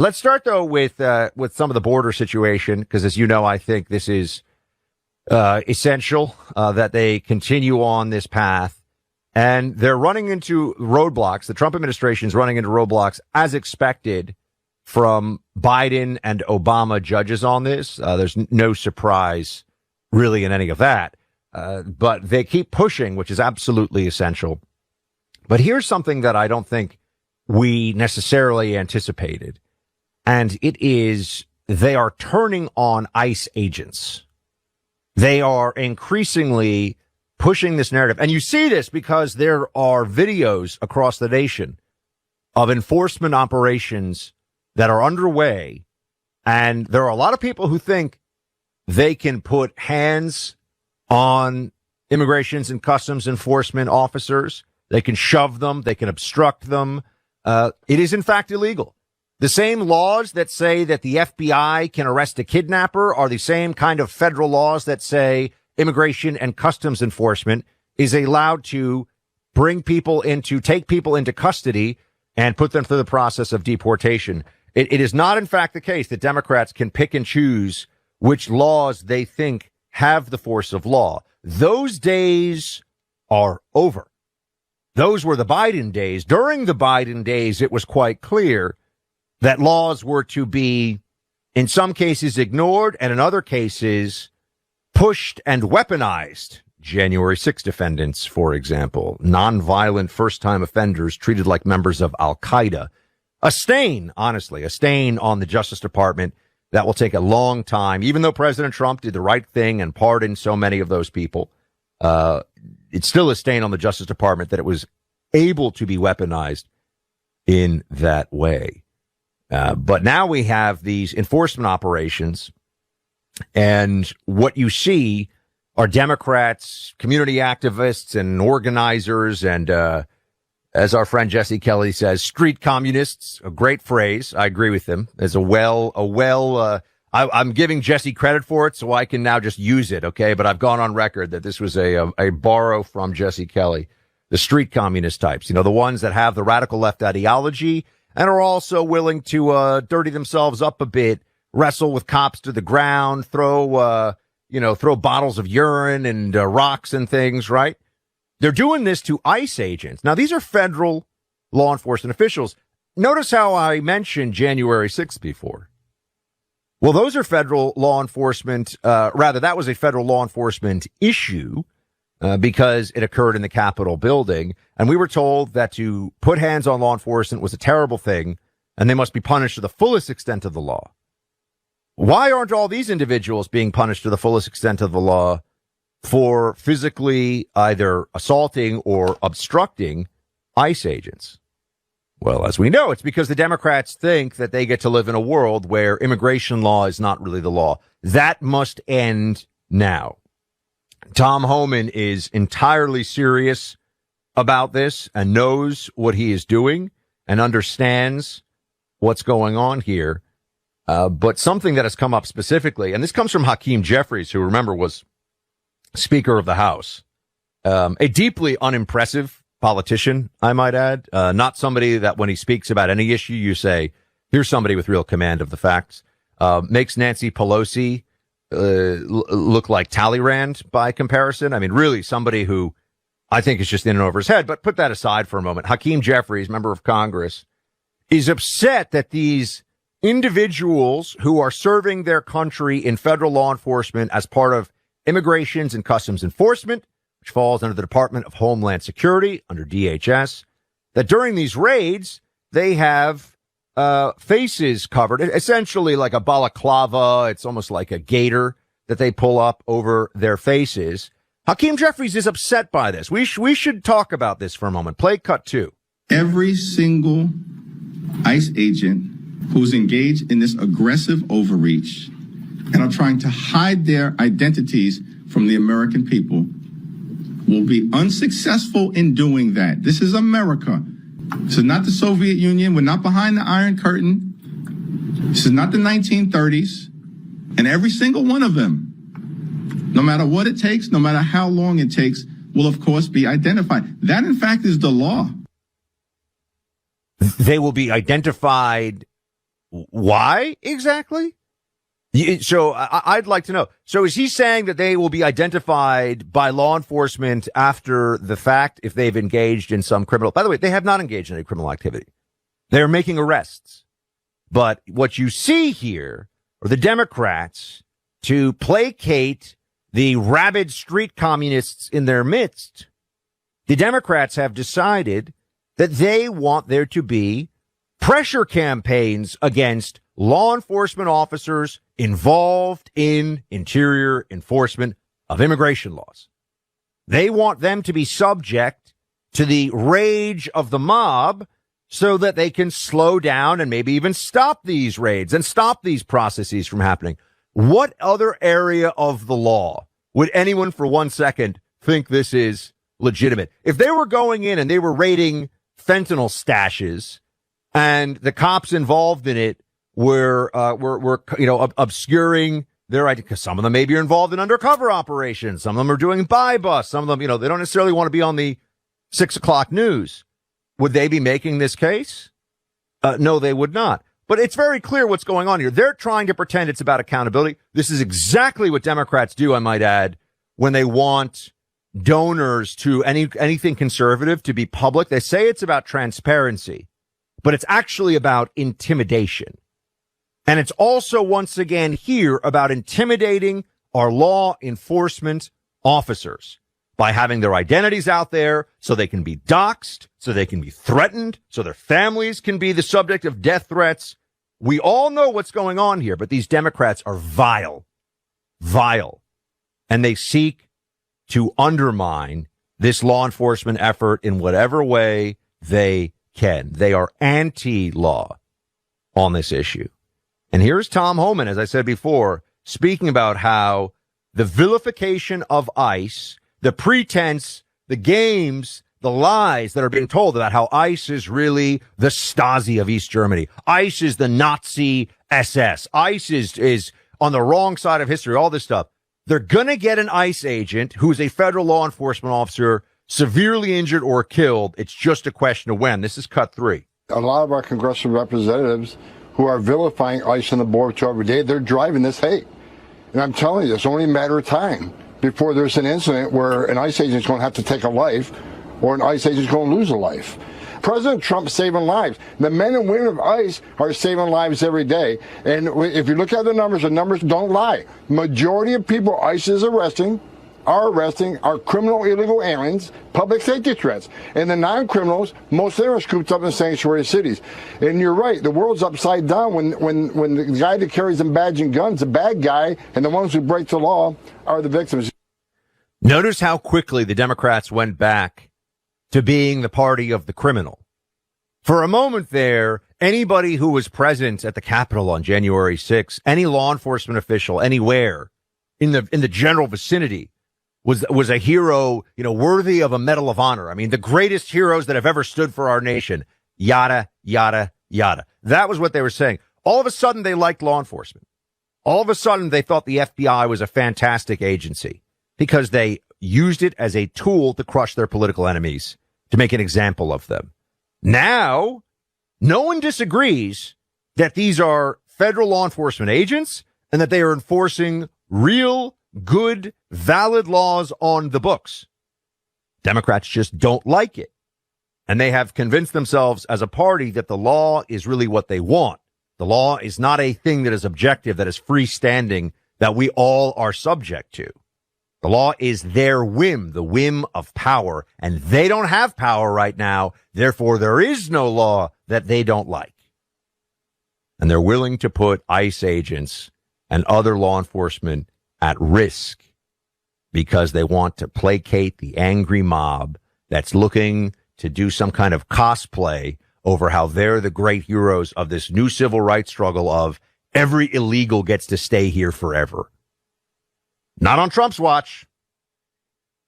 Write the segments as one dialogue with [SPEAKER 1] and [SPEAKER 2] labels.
[SPEAKER 1] Let's start, though, with some of the border situation, because, as you know, I think this is essential that they continue on this path. And they're running into roadblocks. The Trump administration is running into roadblocks, as expected, from Biden and Obama judges on this. There's no surprise, really, in any of that. But they keep pushing, which is absolutely essential. But here's something that I don't think we necessarily anticipated. And it is they are turning on ICE agents. They are increasingly pushing this narrative. And you see this because there are videos across the nation of enforcement operations that are underway. And there are a lot of people who think they can put hands on immigrations and customs enforcement officers. They can shove them. They can obstruct them. It is, in fact, illegal. The same laws that say that the FBI can arrest a kidnapper are the same kind of federal laws that say immigration and customs enforcement is allowed to take people into custody and put them through the process of deportation. It is not, in fact, the case that Democrats can pick and choose which laws they think have the force of law. Those days are over. Those were the Biden days. During the Biden days, it was quite clear that laws were to be, in some cases, ignored, and in other cases, pushed and weaponized. January 6 defendants, for example, nonviolent first-time offenders treated like members of Al-Qaeda. A stain, honestly, a stain on the Justice Department that will take a long time. Even though President Trump did the right thing and pardoned so many of those people, it's still a stain on the Justice Department that it was able to be weaponized in that way. But now we have these enforcement operations, and what you see are Democrats, community activists, and organizers, and as our friend Jesse Kelly says, street communists. A great phrase. I agree with him. As I'm giving Jesse credit for it, so I can now just use it, okay? But I've gone on record that this was a borrow from Jesse Kelly. The street communist types, the ones that have the radical left ideology and are also willing to dirty themselves up a bit, wrestle with cops to the ground, throw bottles of urine and rocks and things, right? They're doing this to ICE agents. Now, these are federal law enforcement officials. Notice how I mentioned January 6th before. Well, those are federal law enforcement. That was a federal law enforcement issue because it occurred in the Capitol building. And we were told that to put hands on law enforcement was a terrible thing, and they must be punished to the fullest extent of the law. Why aren't all these individuals being punished to the fullest extent of the law for physically either assaulting or obstructing ICE agents? Well, as we know, it's because the Democrats think that they get to live in a world where immigration law is not really the law. That must end now. Tom Homan is entirely serious about this and knows what he is doing and understands what's going on here. But something that has come up specifically, and this comes from Hakeem Jeffries, who, remember, was Speaker of the House, a deeply unimpressive politician, I might add, not somebody that when he speaks about any issue, you say, here's somebody with real command of the facts, makes Nancy Pelosi look like Talleyrand by comparison. I mean, really somebody who I think is just in and over his head. But put that aside for a moment. Hakeem Jeffries, member of Congress, is upset that these individuals who are serving their country in federal law enforcement as part of immigrations and customs enforcement, which falls under the Department of Homeland Security, under DHS, that during these raids, they have faces covered, essentially like a balaclava. It's almost like a gaiter that they pull up over their faces. Hakeem Jeffries is upset by this. We should talk about this for a moment. Play cut 2.
[SPEAKER 2] Every single ICE agent who's engaged in this aggressive overreach and are trying to hide their identities from the American people will be unsuccessful in doing that. This is America. This is not the Soviet Union. We're not behind the Iron Curtain. This is not the 1930s. And every single one of them, no matter what it takes, no matter how long it takes, will, of course, be identified. That, in fact, is the law.
[SPEAKER 1] They will be identified Why exactly? So I'd like to know. So is he saying that they will be identified by law enforcement after the fact if they've engaged in some criminal? By the way, they have not engaged in any criminal activity. They're making arrests. But what you see here are the Democrats, to placate the rabid street communists in their midst. The Democrats have decided that they want there to be pressure campaigns against law enforcement officers involved in interior enforcement of immigration laws. They want them to be subject to the rage of the mob so that they can slow down and maybe even stop these raids and stop these processes from happening. What other area of the law would anyone for 1 second think this is legitimate? If they were going in and they were raiding fentanyl stashes and the cops involved in it were obscuring their idea, because some of them maybe are involved in undercover operations. Some of them are doing buy bust. Some of them, they don't necessarily want to be on the 6 o'clock news. Would they be making this case? No, they would not. But it's very clear what's going on here. They're trying to pretend it's about accountability. This is exactly what Democrats do, I might add, when they want donors to anything conservative to be public. They say it's about transparency, but it's actually about intimidation. And it's also, once again, here about intimidating our law enforcement officers by having their identities out there so they can be doxxed, so they can be threatened, so their families can be the subject of death threats. We all know what's going on here, but these Democrats are vile, and they seek to undermine this law enforcement effort in whatever way they can. They are anti-law on this issue. And here's Tom Homan, as I said before, speaking about how the vilification of ICE, the pretense, the games, the lies that are being told about how ICE is really the Stasi of East Germany. ICE is the Nazi SS. ICE is on the wrong side of history, all this stuff. They're going to get an ICE agent who's a federal law enforcement officer severely injured or killed. It's just a question of when. This is cut 3.
[SPEAKER 3] A lot of our congressional representatives who are vilifying ICE and the Border Patrol every day, they're driving this hate. And I'm telling you, it's only a matter of time before there's an incident where an ICE agent is going to have to take a life or an ICE agent is going to lose a life. President Trump's saving lives. The men and women of ICE are saving lives every day. And if you look at the numbers don't lie. Majority of people ICE is arresting are criminal illegal aliens, public safety threats. And the non-criminals, most of them are scooped up in sanctuary cities. And you're right, the world's upside down when the guy that carries them badge and guns, the bad guy, and the ones who break the law are the victims.
[SPEAKER 1] Notice how quickly the Democrats went back to being the party of the criminal. For a moment there, anybody who was present at the Capitol on January 6th, any law enforcement official anywhere in the general vicinity was a hero, worthy of a Medal of Honor. I mean, the greatest heroes that have ever stood for our nation. Yada, yada, yada. That was what they were saying. All of a sudden, they liked law enforcement. All of a sudden, they thought the FBI was a fantastic agency because they used it as a tool to crush their political enemies, to make an example of them. Now, no one disagrees that these are federal law enforcement agents and that they are enforcing real, good, valid laws on the books. Democrats just don't like it. And they have convinced themselves as a party that the law is really what they want. The law is not a thing that is objective, that is freestanding, that we all are subject to. The law is their whim, the whim of power, and they don't have power right now. Therefore, there is no law that they don't like. And they're willing to put ICE agents and other law enforcement at risk because they want to placate the angry mob that's looking to do some kind of cosplay over how they're the great heroes of this new civil rights struggle of every illegal gets to stay here forever. Not on Trump's watch.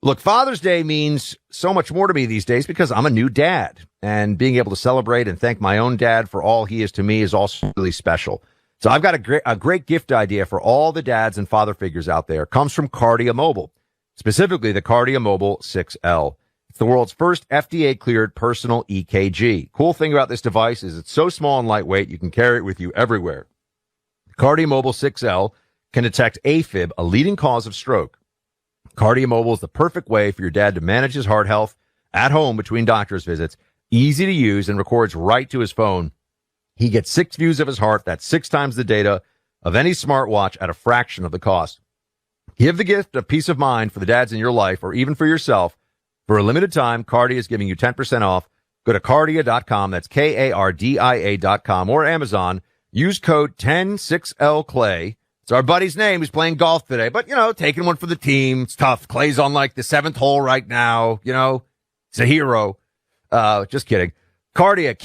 [SPEAKER 1] Look, Father's Day means so much more to me these days because I'm a new dad, and being able to celebrate and thank my own dad for all he is to me is also really special. So I've got a great gift idea for all the dads and father figures out there. It comes from Cardia Mobile, specifically the Cardia Mobile 6L. It's the world's first FDA-cleared personal EKG. Cool thing about this device is it's so small and lightweight, you can carry it with you everywhere. KardioMobile 6L can detect AFib, a leading cause of stroke. KardioMobile is the perfect way for your dad to manage his heart health at home between doctor's visits. Easy to use and records right to his phone. He gets 6 views of his heart. That's 6 times the data of any smartwatch at a fraction of the cost. Give the gift of peace of mind for the dads in your life or even for yourself. For a limited time, Cardia is giving you 10% off. Go to Cardia.com. That's Kardia.com or Amazon. Use code 106LClay. It's our buddy's name who's playing golf today, but, taking one for the team. It's tough. Clay's on like the 7th hole right now. He's a hero. Just kidding. Cardia,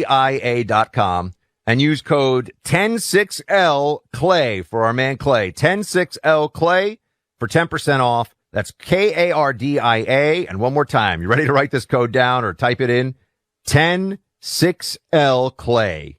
[SPEAKER 1] Kardia.com, and use code 106LClay for our man Clay. 106LClay for 10% off. That's Kardia. And one more time. You ready to write this code down or type it in? 106LClay.